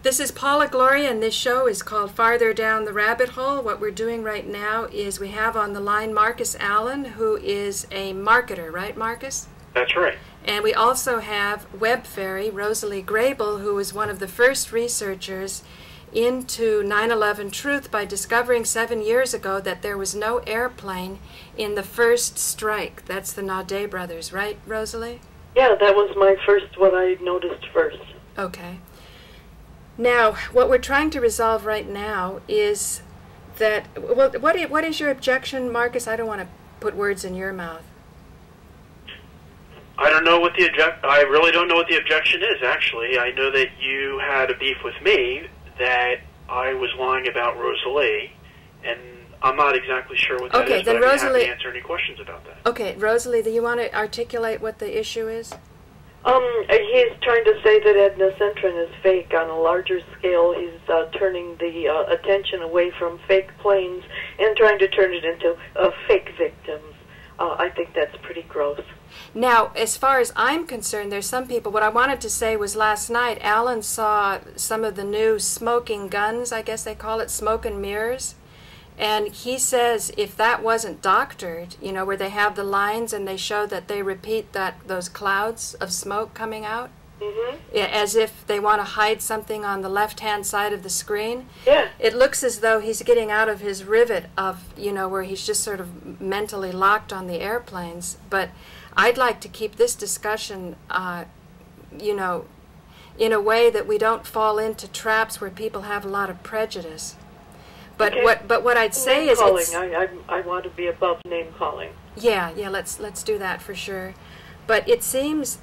This is Paula, Gloria, and this show is called Farther Down the Rabbit Hole. What we're doing right now is we have on the line Markus Allen, who is a marketer, right, Markus? That's right. And we also have web fairy Rosalee Grable, who was one of the first researchers into 9/11 truth by discovering 7 years ago that there was no airplane in the first strike. That's the Naudet brothers, right, Rosalee? Yeah, that was what I noticed first. Okay. Now, what we're trying to resolve right now is that, well, what is your objection, Markus? I don't want to put words in your mouth. I don't know what the I really don't know what the objection is, actually. I know that you had a beef with me that I was lying about Rosalee, and I'm not exactly sure what that is, then but I'd be happy Rosalee, to answer any questions about that. Okay, Rosalee, do you want to articulate what the issue is? He's trying to say that ethnocentrism is fake on a larger scale. He's turning the attention away from fake planes and trying to turn it into fake victims. I think that's pretty gross. Now, as far as I'm concerned, there's some people, what I wanted to say was last night, Alan saw some of the new smoking guns, I guess they call it, smoke and mirrors. And he says if that wasn't doctored, you know, where they have the lines and they show that they repeat those clouds of smoke coming out, as if they want to hide something on the left-hand side of the screen. Yeah. It looks as though he's getting out of his rivet of, you know, where he's just sort of mentally locked on the airplanes. But I'd like to keep this discussion, you know, in a way that we don't fall into traps where people have a lot of prejudice. But okay. what I'd say name is calling. it's, I want to be above name calling. Yeah, let's do that for sure. But it seems,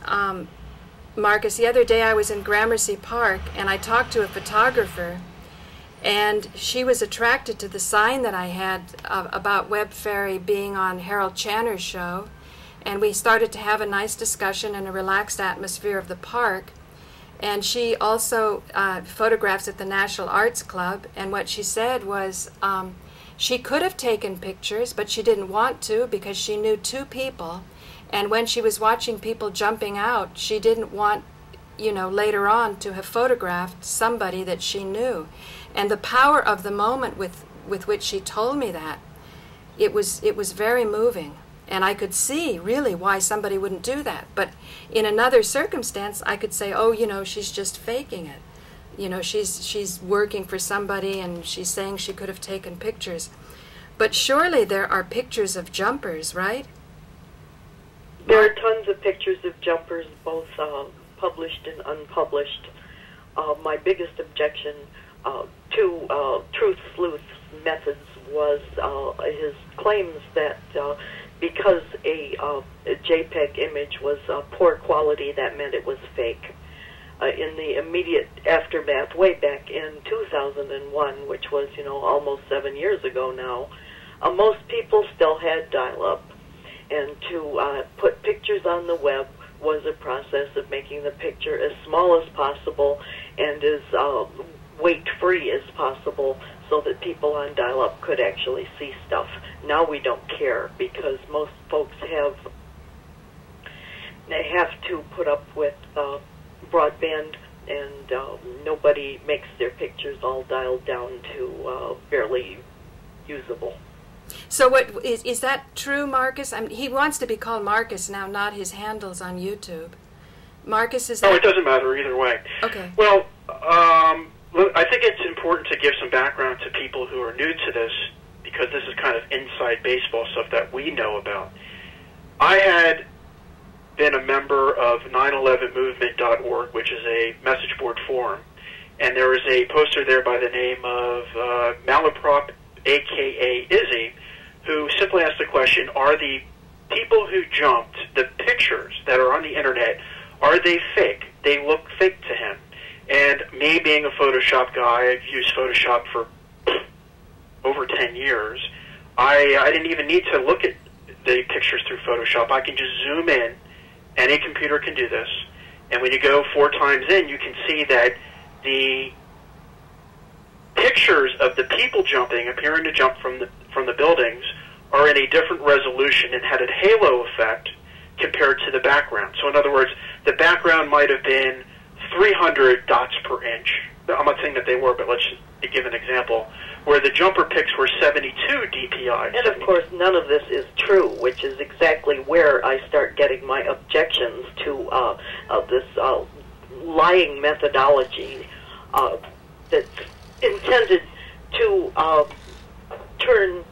Markus, the other day I was in Gramercy Park and I talked to a photographer, and she was attracted to the sign that I had about Web Fairy being on Harold Channer's show, and we started to have a nice discussion in a relaxed atmosphere of the park. And she also photographs at the National Arts Club, and what she said was she could have taken pictures, but she didn't want to because she knew two people, and when she was watching people jumping out, she didn't want, you know, later on to have photographed somebody that she knew. And the power of the moment with which she told me that, it was very moving. And I could see really why somebody wouldn't do that. But in another circumstance, I could say, oh, you know, she's just faking it. You know, she's working for somebody and she's saying she could have taken pictures. But surely there are pictures of jumpers, right? There are tons of pictures of jumpers, both published and unpublished. My biggest objection to Truthsleuth's methods was his claims that because a JPEG image was poor quality, that meant it was fake. In the immediate aftermath, way back in 2001, which was, you know, almost 7 years ago now, most people still had dial-up. And to put pictures on the web was a process of making the picture as small as possible and as weight-free as possible, so that people on dial-up could actually see stuff. Now we don't care because most folks have to put up with broadband, and nobody makes their pictures all dialed down to barely usable. So what is that true, Markus? I mean, he wants to be called Markus now, not his handles on YouTube. Markus, is that... Oh, it doesn't matter either way. Okay. Well, I think it's important to give some background to people who are new to this, because this is kind of inside baseball stuff that we know about. I had been a member of 911movement.org, which is a message board forum, and there was a poster there by the name of Malaprop, a.k.a. Izzy, who simply asked the question, are the people who jumped, the pictures that are on the internet, are they fake? They look fake to him. And me being a Photoshop guy, I've used Photoshop for over 10 years, I didn't even need to look at the pictures through Photoshop. I can just zoom in. Any computer can do this. And when you go 4 times in, you can see that the pictures of the people jumping, appearing to jump from the buildings, are in a different resolution and had a halo effect compared to the background. So in other words, the background might have been 300 dots per inch, I'm not saying that they were, but let's give an example, where the jumper pics were 72 DPI. And of course, none of this is true, which is exactly where I start getting my objections to this lying methodology that's intended to turn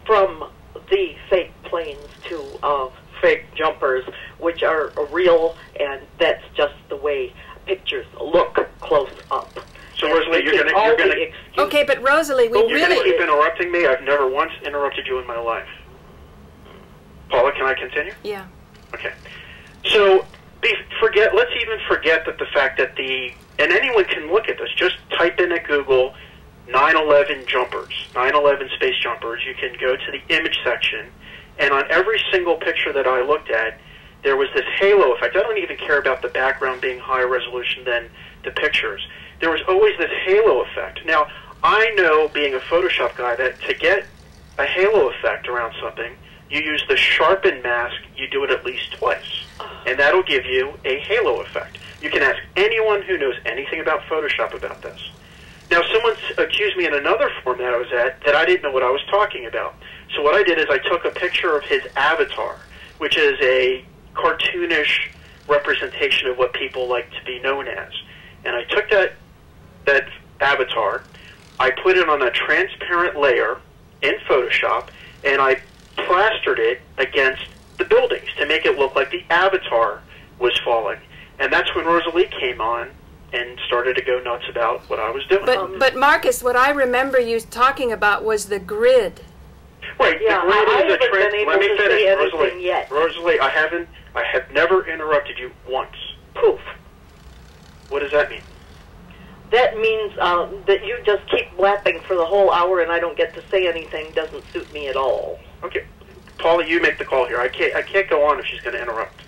from the fake planes to fake jumpers, which are real, and that's just the way pictures look close up. So Rosalee, you're gonna Okay, but Rosalee, we you're really gonna keep interrupting me. I've never once interrupted you in my life. Paula, can I continue? Yeah. Okay. So let's even forget that the fact that and anyone can look at this. Just type in at Google 9/11 jumpers, 9/11 space jumpers. You can go to the image section, and on every single picture that I looked at, there was this halo effect. I don't even care about the background being higher resolution than the pictures. There was always this halo effect. Now, I know, being a Photoshop guy, that to get a halo effect around something, you use the sharpen mask, you do it at least twice. And that'll give you a halo effect. You can ask anyone who knows anything about Photoshop about this. Now, someone accused me in another forum that I was at that I didn't know what I was talking about. So what I did is I took a picture of his avatar, which is a cartoonish representation of what people like to be known as. And I took that avatar, I put it on a transparent layer in Photoshop, and I plastered it against the buildings to make it look like the avatar was falling. And that's when Rosalee came on and started to go nuts about what I was doing. But Markus, what I remember you talking about was the grid. Right, yeah, the grid I is haven't been able Let me to finish, say anything Rosalee. yet. Rosalee, I have never interrupted you once. Poof. What does that mean? That means that you just keep blapping for the whole hour and I don't get to say anything. Doesn't suit me at all. Okay. Paula, you make the call here. I can't go on if she's going to interrupt.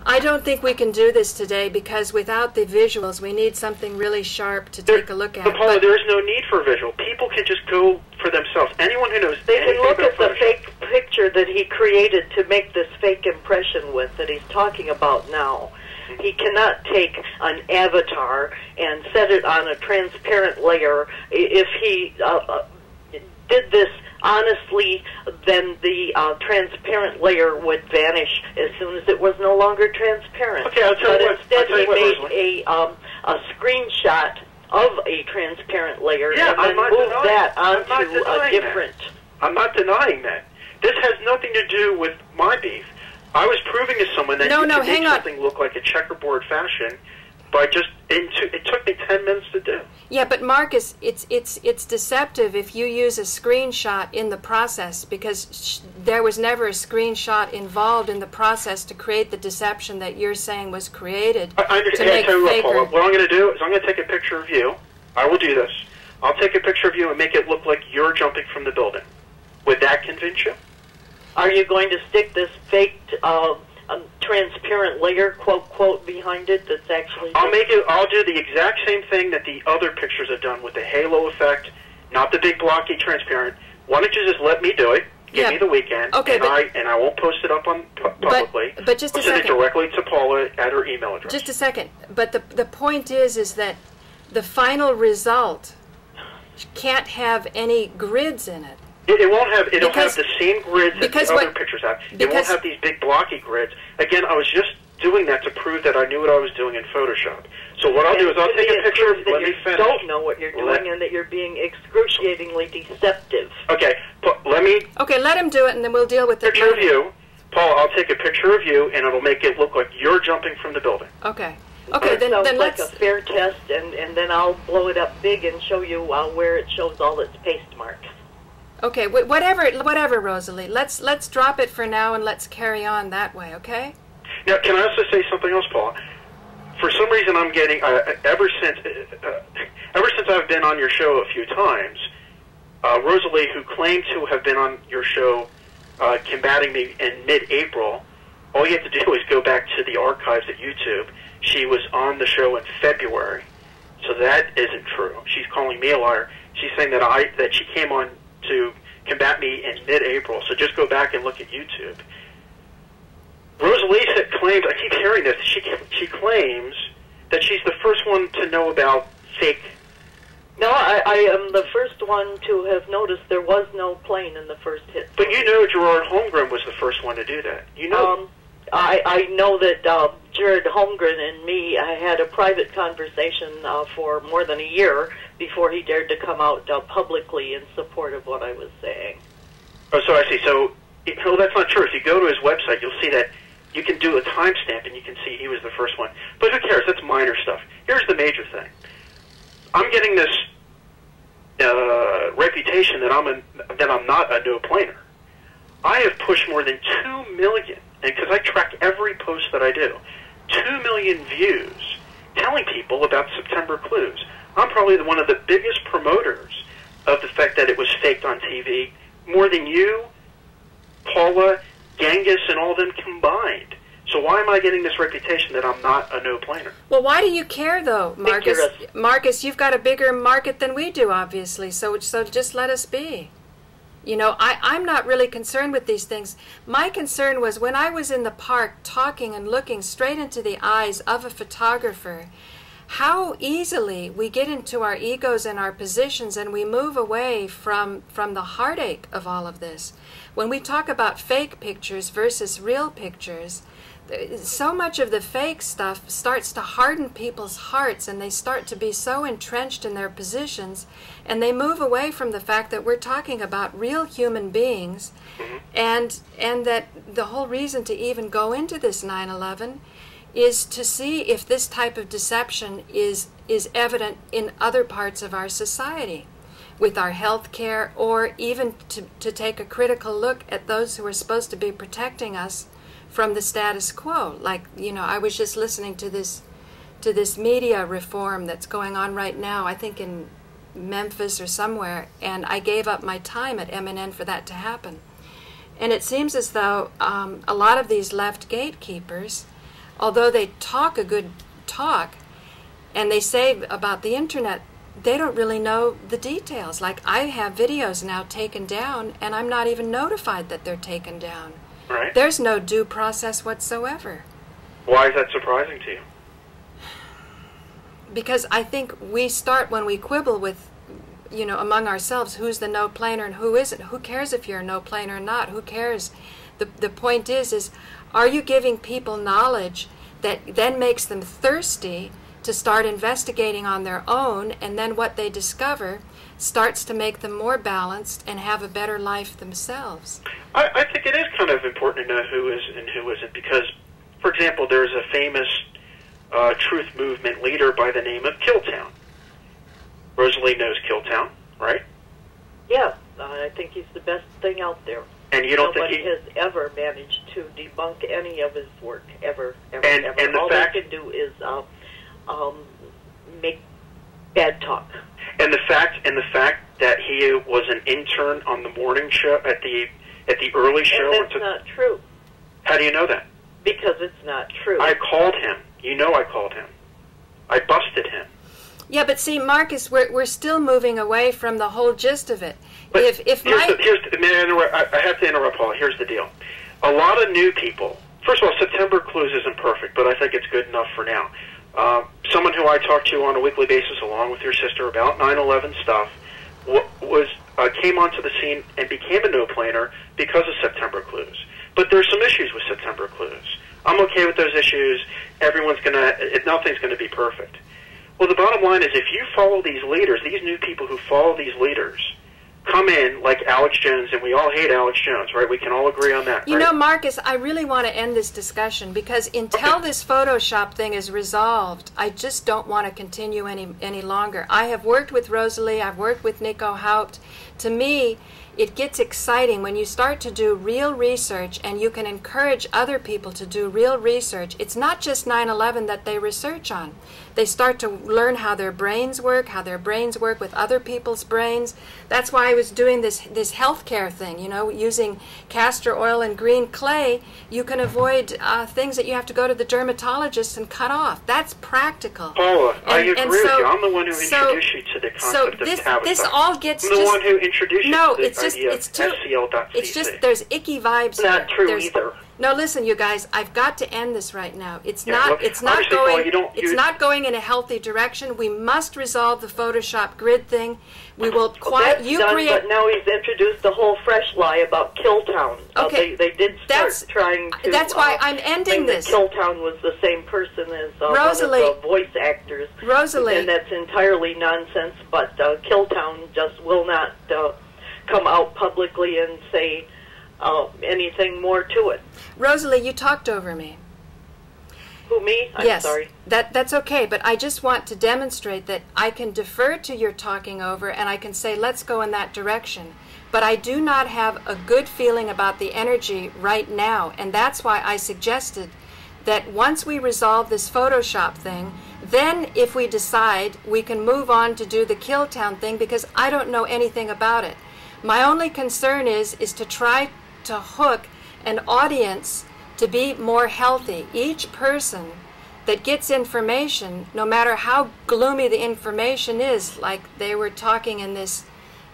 I don't think we can do this today because without the visuals, we need something really sharp to take a look at. But Paula, there is no need for visual. People can just go for themselves. Anyone who knows They anything can look about at the Photoshop. fake picture that he created to make this fake impression with that he's talking about now. He cannot take an avatar and set it on a transparent layer. If he did this honestly, then the transparent layer would vanish as soon as it was no longer transparent. Okay, I'll tell you what. Instead, he made a screenshot of a transparent layer and then moved that onto a different. I'm not denying that. This has nothing to do with my beef. I was proving to someone that you can make something look like a checkerboard fashion by just, it took me 10 minutes to do. Yeah, but Markus, it's deceptive if you use a screenshot in the process because there was never a screenshot involved in the process to create the deception that you're saying was created. I understand. I tell you what, Paula, what I'm going to do is I'm going to take a picture of you. I will do this. I'll take a picture of you and make it look like you're jumping from the building. Would that convince you? Are you going to stick this faked transparent layer, quote, behind it that's actually... I'll do the exact same thing that the other pictures have done with the halo effect, not the big blocky transparent. Why don't you just let me do it, give me the weekend, okay, and I won't post it up on publicly. But just a second. I'll send it directly to Paula at her email address. Just a second. But the point is that the final result can't have any grids in it. It won't have. It'll have the same grids that the other pictures have. It won't have these big blocky grids. Again, I was just doing that to prove that I knew what I was doing in Photoshop. So what I'll do is I'll take a picture. Let me finish. You don't know what you're doing, and that you're being excruciatingly deceptive. Okay, let me. Okay, let him do it, and then we'll deal with the picture of you, Paul. I'll take a picture of you, and it'll make it look like you're jumping from the building. Okay. Okay, then let's like a fair test, and then I'll blow it up big and show you where it shows all its paste marks. Okay, whatever, Rosalee. Let's drop it for now and let's carry on that way, okay? Now, can I also say something else, Paul? For some reason, I'm getting ever since I've been on your show a few times, Rosalee, who claimed to have been on your show, combating me in mid-April. All you have to do is go back to the archives at YouTube. She was on the show in February, so that isn't true. She's calling me a liar. She's saying that she came on to combat me in mid-April, so just go back and look at YouTube. Rosalee claimed, I keep hearing this, she claims that she's the first one to know about fake. No, I am the first one to have noticed there was no plane in the first hit. But you know Gerard Holmgren was the first one to do that. You know. I know that Jared Holmgren and me had a private conversation for more than a year before he dared to come out publicly in support of what I was saying. Oh, so I see. So, well, that's not true. If you go to his website, you'll see that you can do a timestamp and you can see he was the first one. But who cares? That's minor stuff. Here's the major thing. I'm getting this reputation that I'm not a no-planer. I have pushed more than 2 million, and because I track every post that I do, 2 million views telling people about September clues. I'm probably one of the biggest promoters of the fact that it was faked on TV, more than you, Paula, Genghis, and all them combined. So why am I getting this reputation that I'm not a no-planer? Well, why do you care, though, Marcus? Marcus, you've got a bigger market than we do, obviously, so just let us be. You know, I'm not really concerned with these things. My concern was when I was in the park talking and looking straight into the eyes of a photographer, how easily we get into our egos and our positions and we move away from the heartache of all of this. When we talk about fake pictures versus real pictures, so much of the fake stuff starts to harden people's hearts, and they start to be so entrenched in their positions, and they move away from the fact that we're talking about real human beings, and that the whole reason to even go into this 9/11 is to see if this type of deception is evident in other parts of our society, with our health care, or even to take a critical look at those who are supposed to be protecting us from the status quo. Like, you know, I was just listening to this media reform that's going on right now, I think in Memphis or somewhere, and I gave up my time at MNN for that to happen. And it seems as though a lot of these left gatekeepers, although they talk a good talk, and they say about the internet, they don't really know the details. Like, I have videos now taken down, and I'm not even notified that they're taken down. Right. There's no due process whatsoever. Why is that surprising to you? Because I think we start when we quibble with, you know, among ourselves, who's the no-planer and who isn't. Who cares if you're a no-planer or not? Who cares? The point is are you giving people knowledge that then makes them thirsty to start investigating on their own, and then what they discover starts to make them more balanced and have a better life themselves? I think it is kind of important to know who is and who isn't, because, for example, there's a famous truth movement leader by the name of Killtown. Rosalee knows Killtown, right? Yeah, I think he's the best thing out there. And you don't Nobody think has ever managed to debunk any of his work, ever. And all they can do is make bad talk. And the fact that he was an intern on the morning show at the early show. And that's not true. How do you know that? Because it's not true. I called him. You know I called him. I busted him. Yeah, but see, Marcus, we're still moving away from the whole gist of it. But I have to interrupt, Paula. Here's the deal. A lot of new people. First of all, September Clues isn't perfect, but I think it's good enough for now. Someone who I talk to on a weekly basis, along with your sister, about 9/11 stuff, came onto the scene and became a no-planer because of September Clues. But there's some issues with September Clues. I'm okay with those issues. Nothing's gonna be perfect. Well, the bottom line is, if you follow these leaders, these new people who follow these leaders, come in like Alex Jones, and we all hate Alex Jones, right? We can all agree on that, You know, Marcus, I really want to end this discussion, because until this Photoshop thing is resolved, I just don't want to continue any longer. I have worked with Rosalee, I've worked with Nico Haupt. To me, it gets exciting when you start to do real research and you can encourage other people to do real research. It's not just 9/11 that they research on. They start to learn how their brains work with other people's brains. That's why I was doing this healthcare thing, you know, using castor oil and green clay. You can avoid things that you have to go to the dermatologist and cut off. That's practical. Paula, I agree with you. I'm the one who introduced you to the concept of Tavistock. This all gets I'm the one who introduced you to the it's idea of SCL.cc. It's just, there's icky vibes. Not true there's, either. No, listen, you guys. I've got to end this right now. It's Yeah, not. well, It's not obviously, going. Paula, you don't- It's not going in a healthy direction. We must resolve the Photoshop grid thing. We will quiet. That's You done, create. but now he's introduced a whole fresh lie about Killtown. Okay, They did start trying to. That's why I'm ending think that this. Killtown was the same person as Rosalee. one of the voice actors. Rosalee. And that's entirely nonsense. But Killtown just will not come out publicly and say anything more to it. Rosalee, you talked over me. Who, me? I'm Yes, sorry. that's okay, but I just want to demonstrate that I can defer to your talking over and I can say, let's go in that direction. But I do not have a good feeling about the energy right now, and that's why I suggested that once we resolve this Photoshop thing, then if we decide, we can move on to do the Killtown thing, because I don't know anything about it. My only concern is to try to hook an audience to be more healthy. Each person that gets information, no matter how gloomy the information is, like they were talking in this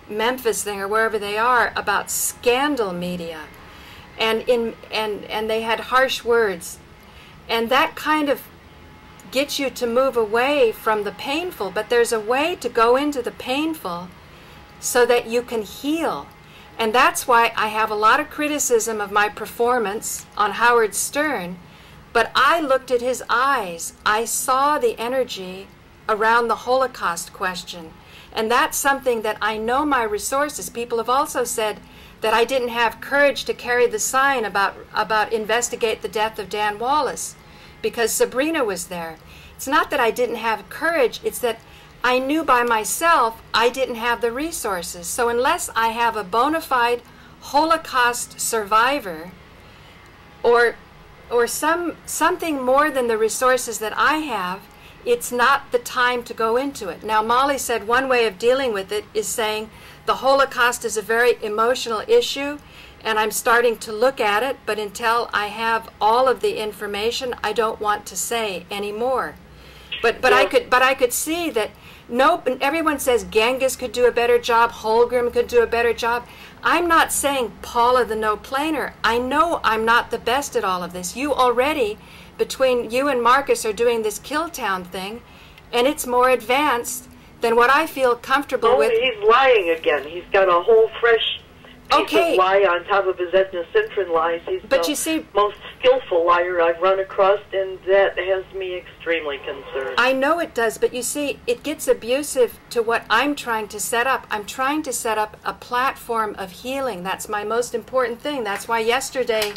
Memphis thing or wherever they are about scandal media, and they had harsh words, and that kind of gets you to move away from the painful. But there's a way to go into the painful so that you can heal. And that's why I have a lot of criticism of my performance on Howard Stern, but I looked at his eyes. I saw the energy around the Holocaust question. And that's something that I know my resources. People have also said that I didn't have courage to carry the sign about investigate the death of Dan Wallace because Sabrina was there. It's not that I didn't have courage, it's that I knew by myself I didn't have the resources. So unless I have a bona fide Holocaust survivor or something more than the resources that I have, it's not the time to go into it. Now, Molly said one way of dealing with it is saying the Holocaust is a very emotional issue, and I'm starting to look at it, but until I have all of the information, I don't want to say anymore. But I could see that everyone says Genghis could do a better job, Holgram could do a better job. I'm not saying Paula the no-planer. I know I'm not the best at all of this. You already, between you and Markus, are doing this Killtown thing, and it's more advanced than what I feel comfortable with. He's lying again. He's got a whole fresh piece of lie on top of his ethnocentric lies. He's the most skillful liar I've run across, and that has me extremely concerned. I know it does, but you see, it gets abusive to what I'm trying to set up. I'm trying to set up a platform of healing. That's my most important thing. That's why yesterday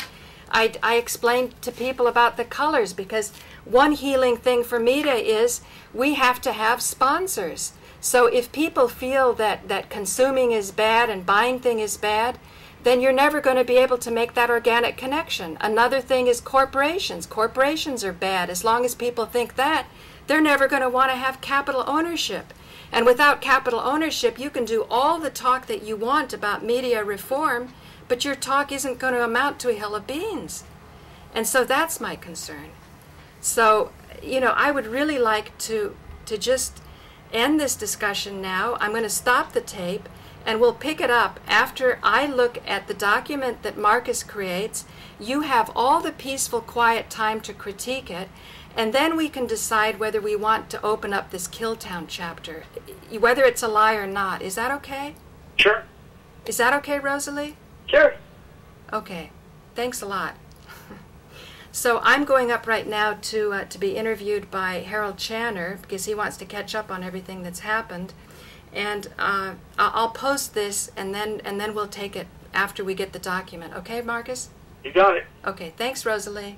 I explained to people about the colors, because one healing thing for media is we have to have sponsors. So if people feel that consuming is bad and buying thing is bad, then you're never going to be able to make that organic connection. Another thing is corporations. Corporations are bad. As long as people think that, they're never going to want to have capital ownership. And without capital ownership, you can do all the talk that you want about media reform, but your talk isn't going to amount to a hill of beans. And so that's my concern. So, I would really like to just end this discussion now. I'm going to stop the tape, and we'll pick it up after I look at the document that Markus creates. You have all the peaceful, quiet time to critique it, and then we can decide whether we want to open up this Killtown chapter, whether it's a lie or not. Is that okay? Sure. Is that okay, Rosalee? Sure. Okay. Thanks a lot. So I'm going up right now to be interviewed by Harold Channer, because he wants to catch up on everything that's happened, and I'll post this, and then we'll take it after we get the document. Okay, Markus? You got it. Okay. Thanks, Rosalee.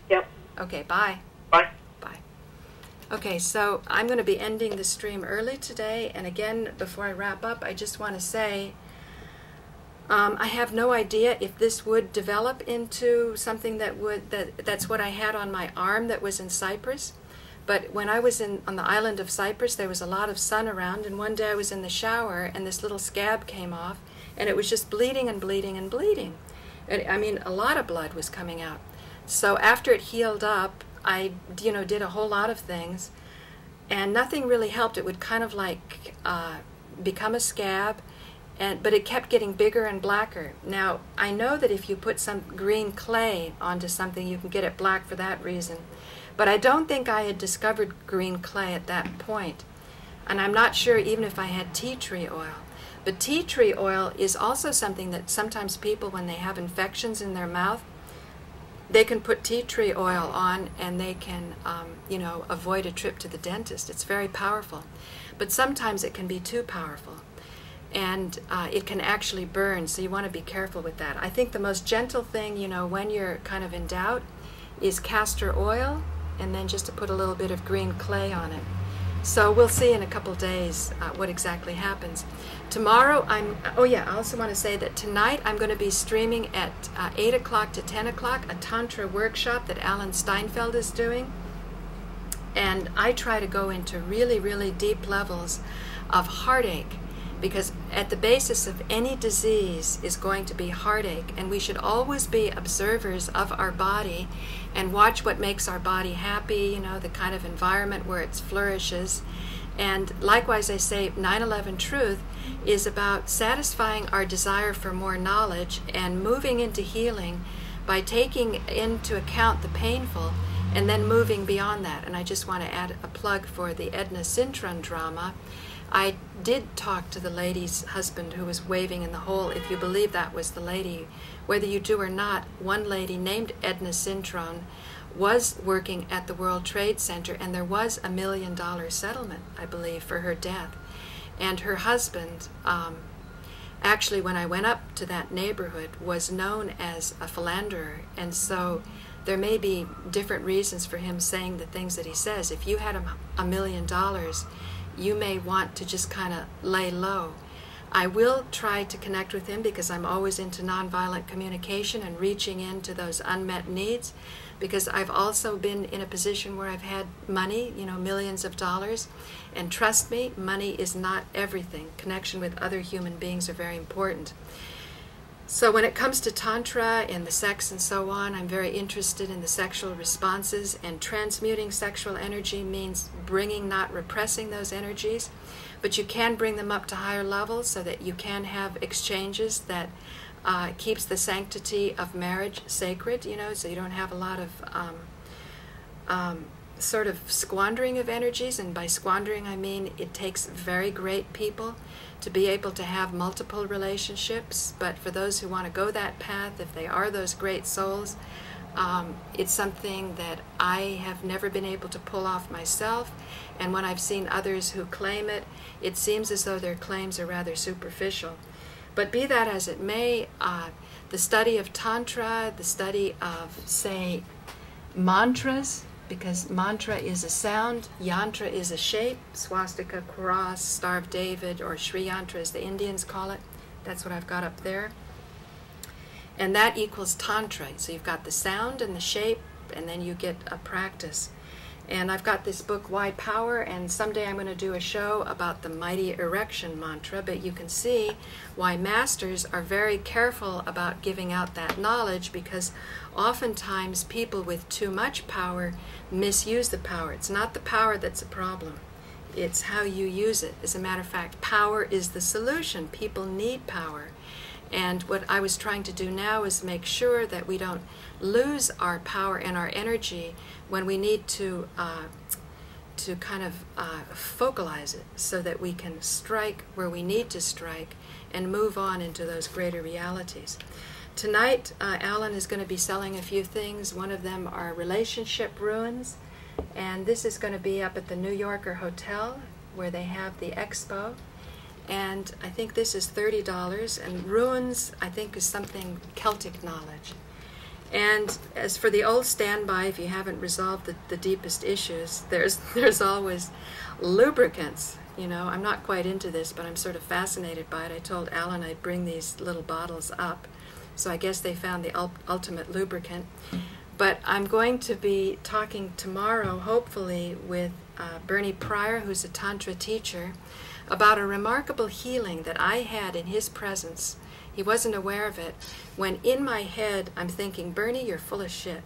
Yep. Okay. Bye. Bye. Bye. Okay. So I'm going to be ending the stream early today, and again, before I wrap up, I just want to say, I have no idea if this would develop into something that's what I had on my arm that was in Cyprus. But when I was on the island of Cyprus, there was a lot of sun around, and one day I was in the shower, and this little scab came off, and it was just bleeding and bleeding and bleeding. I mean, a lot of blood was coming out. So after it healed up, I did a whole lot of things, and nothing really helped. It would kind of like become a scab, but it kept getting bigger and blacker. Now, I know that if you put some green clay onto something, you can get it black for that reason. But I don't think I had discovered green clay at that point. And I'm not sure even if I had tea tree oil. But tea tree oil is also something that sometimes people, when they have infections in their mouth, they can put tea tree oil on and they can, avoid a trip to the dentist. It's very powerful. But sometimes it can be too powerful. And it can actually burn, so you want to be careful with that. I think the most gentle thing, when you're kind of in doubt, is castor oil, and then just to put a little bit of green clay on it. So we'll see in a couple days what exactly happens. Tomorrow, I also want to say that tonight I'm going to be streaming at 8 o'clock to 10 o'clock a Tantra workshop that Alan Steinfeld is doing. And I try to go into really, really deep levels of heartache, because at the basis of any disease is going to be heartache, and we should always be observers of our body and watch what makes our body happy, the kind of environment where it flourishes. And likewise, I say 9/11 Truth is about satisfying our desire for more knowledge and moving into healing by taking into account the painful and then moving beyond that. And I just want to add a plug for the Edna Sintron drama. I did talk to the lady's husband who was waving in the hole, if you believe that was the lady. Whether you do or not, one lady named Edna Sintron was working at the World Trade Center, and there was $1 million settlement, I believe, for her death. And her husband, actually, when I went up to that neighborhood, was known as a philanderer, and so there may be different reasons for him saying the things that he says. If you had $1 million, you may want to just kind of lay low. I will try to connect with him because I'm always into nonviolent communication and reaching into those unmet needs, because I've also been in a position where I've had money, millions of dollars, and trust me, money is not everything. Connection with other human beings are very important. So when it comes to Tantra and the sex and so on, I'm very interested in the sexual responses, and transmuting sexual energy means bringing, not repressing those energies, but you can bring them up to higher levels so that you can have exchanges that keeps the sanctity of marriage sacred, so you don't have a lot of sort of squandering of energies. And by squandering, I mean it takes very great people to be able to have multiple relationships. But for those who want to go that path, if they are those great souls, it's something that I have never been able to pull off myself. And when I've seen others who claim it, it seems as though their claims are rather superficial. But be that as it may, the study of Tantra, the study of, say, mantras, because mantra is a sound, yantra is a shape, swastika, cross, Star of David, or Sri Yantra as the Indians call it. That's what I've got up there. And that equals Tantra. So you've got the sound and the shape, and then you get a practice. And I've got this book, Why Power, and someday I'm going to do a show about the Mighty Erection Mantra, but you can see why masters are very careful about giving out that knowledge, because oftentimes people with too much power misuse the power. It's not the power that's a problem. It's how you use it. As a matter of fact, power is the solution. People need power. And what I was trying to do now is make sure that we don't lose our power and our energy when we need to kind of focalize it, so that we can strike where we need to strike and move on into those greater realities. Tonight, Alan is going to be selling a few things. One of them are relationship ruins, and this is going to be up at the New Yorker Hotel where they have the expo. And I think this is $30, and ruins, I think, is something Celtic knowledge. And as for the old standby, if you haven't resolved the deepest issues, there's always lubricants. I'm not quite into this, but I'm sort of fascinated by it. I told Alan I'd bring these little bottles up, so I guess they found the ultimate lubricant. But I'm going to be talking tomorrow, hopefully, with Bernie Pryor, who's a Tantra teacher, about a remarkable healing that I had in his presence. He wasn't aware of it. When in my head I'm thinking, Bernie, you're full of shit.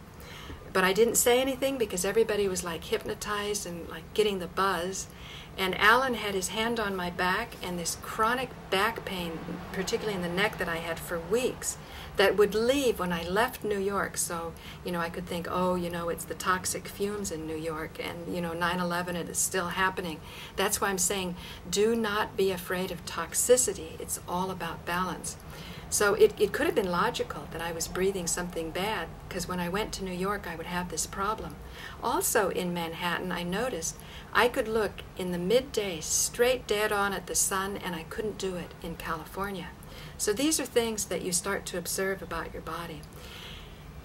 But I didn't say anything because everybody was like hypnotized and like getting the buzz. And Allen had his hand on my back, and this chronic back pain, particularly in the neck, that I had for weeks, that would leave when I left New York. So, you know, I could think, oh, you know, it's the toxic fumes in New York, and, you know, 9/11, it is still happening. That's why I'm saying, do not be afraid of toxicity. It's all about balance. So it could have been logical that I was breathing something bad, because when I went to New York, I would have this problem. Also in Manhattan, I noticed I could look in the midday straight dead on at the sun, and I couldn't do it in California. So these are things that you start to observe about your body.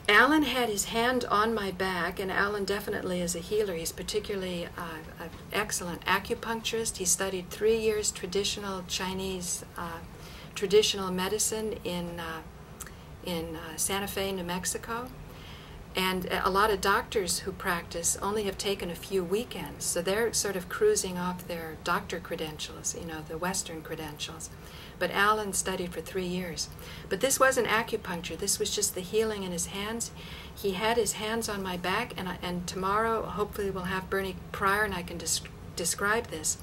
Allen had his hand on my back, and Allen definitely is a healer. He's particularly an excellent acupuncturist. He studied 3 years traditional Chinese traditional medicine in Santa Fe, New Mexico. And a lot of doctors who practice only have taken a few weekends, so they're sort of cruising off their doctor credentials, you know, the Western credentials. But Allen studied for 3 years. But this wasn't acupuncture. This was just the healing in his hands. He had his hands on my back, and tomorrow hopefully we'll have Bernie Pryor and I can describe this.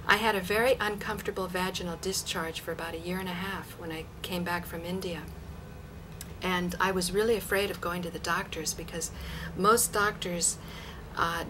I had a very uncomfortable vaginal discharge for about 1.5 years when I came back from India. And I was really afraid of going to the doctors, because most doctors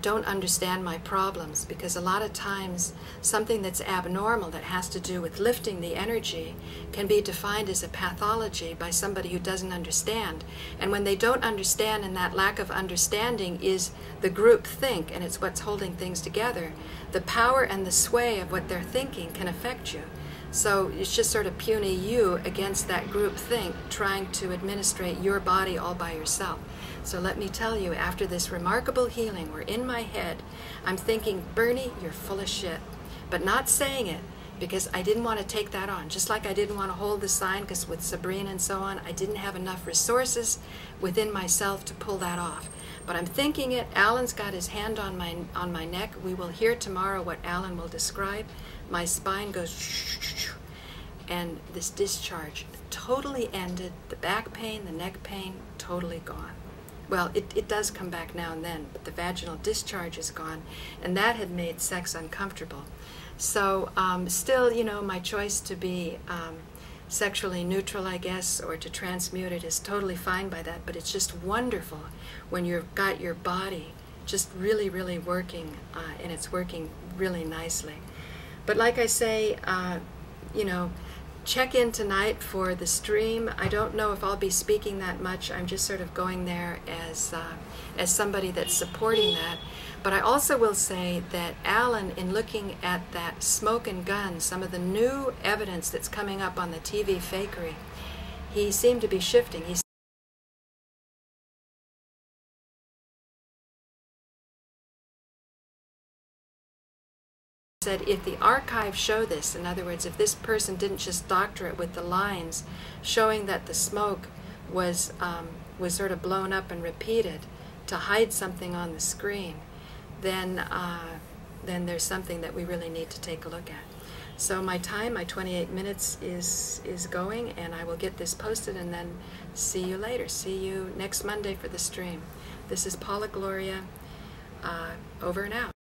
don't understand my problems, because a lot of times something that's abnormal that has to do with lifting the energy can be defined as a pathology by somebody who doesn't understand. And when they don't understand, and that lack of understanding is the group think, and it's what's holding things together, the power and the sway of what they're thinking can affect you. So it's just sort of puny you against that group think, trying to administrate your body all by yourself. So let me tell you, after this remarkable healing, we're in my head, I'm thinking, Bernie, you're full of shit. But not saying it, because I didn't want to take that on. Just like I didn't want to hold the sign, because with Sabrina and so on, I didn't have enough resources within myself to pull that off. But I'm thinking it. Allen's got his hand on my neck. We will hear tomorrow what Allen will describe. My spine goes, and this discharge totally ended. The back pain, the neck pain, totally gone. Well, it does come back now and then, but the vaginal discharge is gone, and that had made sex uncomfortable. So still, you know, my choice to be sexually neutral, I guess, or to transmute it is totally fine by that, but it's just wonderful when you've got your body just really, really working, and it's working really nicely. But like I say, you know, check in tonight for the stream. I don't know if I'll be speaking that much. I'm just sort of going there as somebody that's supporting that. But I also will say that Allen, in looking at that smoke and gun, some of the new evidence that's coming up on the TV fakery, he seemed to be shifting. He said if the archives show this, in other words, if this person didn't just doctor it with the lines showing that the smoke was sort of blown up and repeated to hide something on the screen, then there's something that we really need to take a look at. So my time, my 28 minutes is going, and I will get this posted, and then see you later. See you next Monday for the stream. This is Paula, Gloria, over and out.